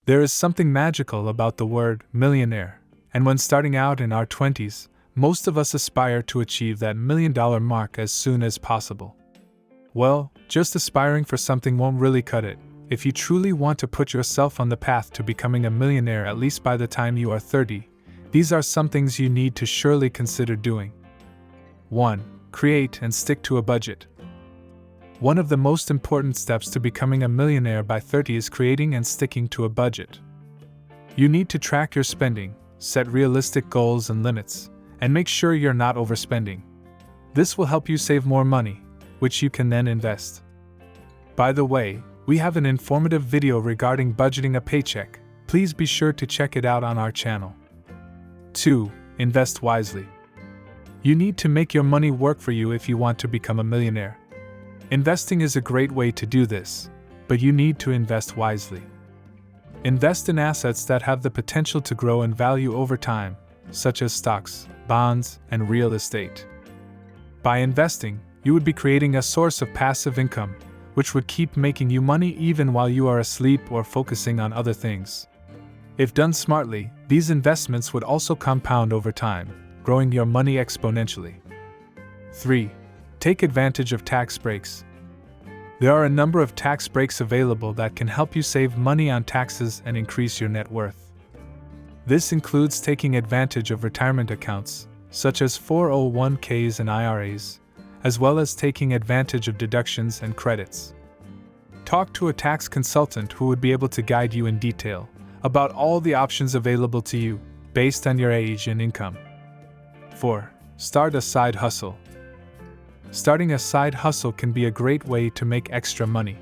There is something magical about the word millionaire, and when starting out in our 20s, most of us aspire to achieve that $1 million mark as soon as possible. Well, just aspiring for something won't really cut it. If you truly want to put yourself on the path to becoming a millionaire at least by the time you are 30, these are some things you need to surely consider doing. 1. Create and stick to a budget. One of the most important steps to becoming a millionaire by 30 is creating and sticking to a budget. You need to track your spending, set realistic goals and limits, and make sure you're not overspending. This will help you save more money, which you can then invest. By the way, we have an informative video regarding budgeting a paycheck. Please be sure to check it out on our channel. 2. Invest wisely. You need to make your money work for you if you want to become a millionaire. Investing is a great way to do this, but you need to invest wisely. Invest in assets that have the potential to grow in value over time, such as stocks, bonds, and real estate. By investing, you would be creating a source of passive income, which would keep making you money even while you are asleep or focusing on other things. If done smartly, these investments would also compound over time, growing your money exponentially. 3. Take advantage of tax breaks. There are a number of tax breaks available that can help you save money on taxes and increase your net worth. This includes taking advantage of retirement accounts, such as 401ks and IRAs, as well as taking advantage of deductions and credits. Talk to a tax consultant who would be able to guide you in detail about all the options available to you based on your age and income. 4. Start a side hustle. Starting a side hustle can be a great way to make extra money.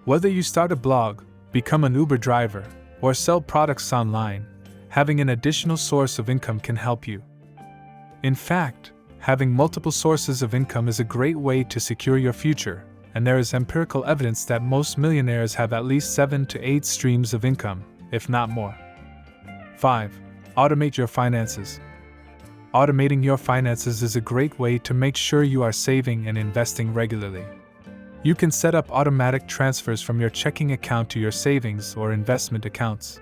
Whether you start a blog, become an Uber driver, or sell products online, having an additional source of income can help you. In fact, having multiple sources of income is a great way to secure your future, and there is empirical evidence that most millionaires have at least 7 to 8 streams of income, if not more. 5. Automate your finances. Automating your finances is a great way to make sure you are saving and investing regularly. You can set up automatic transfers from your checking account to your savings or investment accounts.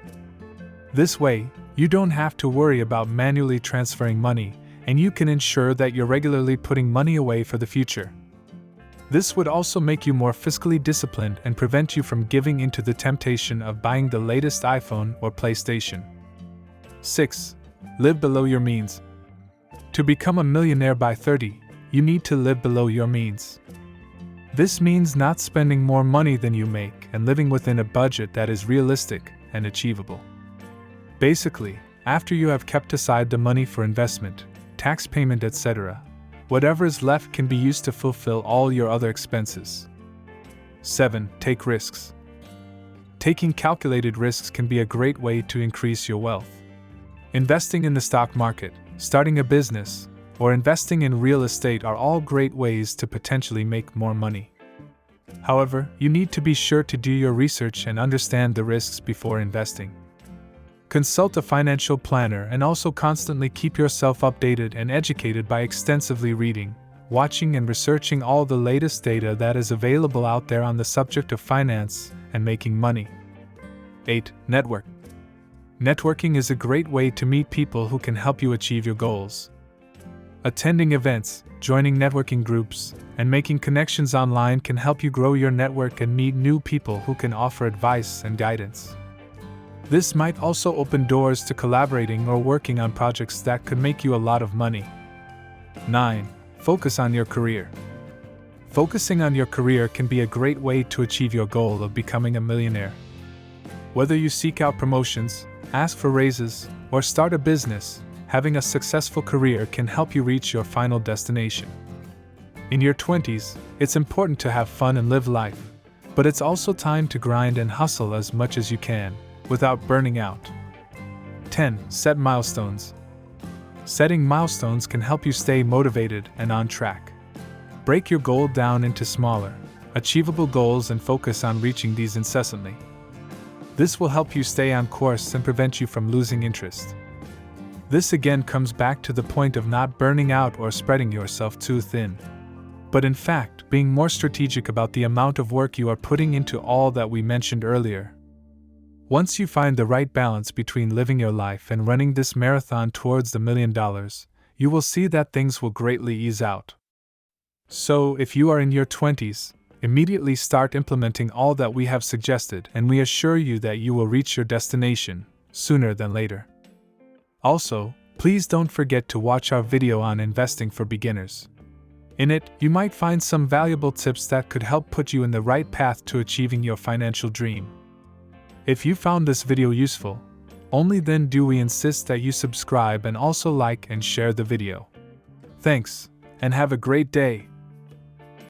This way, you don't have to worry about manually transferring money, and you can ensure that you're regularly putting money away for the future. This would also make you more fiscally disciplined and prevent you from giving into the temptation of buying the latest iPhone or PlayStation. 6. Live below your means. To become a millionaire by 30, you need to live below your means. This means not spending more money than you make and living within a budget that is realistic and achievable. Basically, after you have kept aside the money for investment, tax payment, etc., whatever is left can be used to fulfill all your other expenses. 7. Take risks. Taking calculated risks can be a great way to increase your wealth. Investing in the stock market, starting a business, or investing in real estate are all great ways to potentially make more money. However, you need to be sure to do your research and understand the risks before investing. Consult a financial planner and also constantly keep yourself updated and educated by extensively reading, watching, and researching all the latest data that is available out there on the subject of finance and making money. 8. Network. Networking is a great way to meet people who can help you achieve your goals. Attending events, joining networking groups, and making connections online can help you grow your network and meet new people who can offer advice and guidance. This might also open doors to collaborating or working on projects that could make you a lot of money. 9. Focus on your career. Focusing on your career can be a great way to achieve your goal of becoming a millionaire. Whether you seek out promotions, ask for raises, or start a business, having a successful career can help you reach your final destination. In your 20s, it's important to have fun and live life, but it's also time to grind and hustle as much as you can, without burning out. 10. Set milestones. Setting milestones can help you stay motivated and on track. Break your goal down into smaller, achievable goals and focus on reaching these incessantly. This will help you stay on course and prevent you from losing interest. This again comes back to the point of not burning out or spreading yourself too thin, but in fact being more strategic about the amount of work you are putting into all that we mentioned earlier. Once you find the right balance between living your life and running this marathon towards the $1 million, you will see that things will greatly ease out. So, if you are in your 20s, immediately start implementing all that we have suggested, and we assure you that you will reach your destination sooner than later. Also, please don't forget to watch our video on investing for beginners. In it, you might find some valuable tips that could help put you in the right path to achieving your financial dream. If you found this video useful, only then do we insist that you subscribe and also like and share the video. Thanks, and have a great day.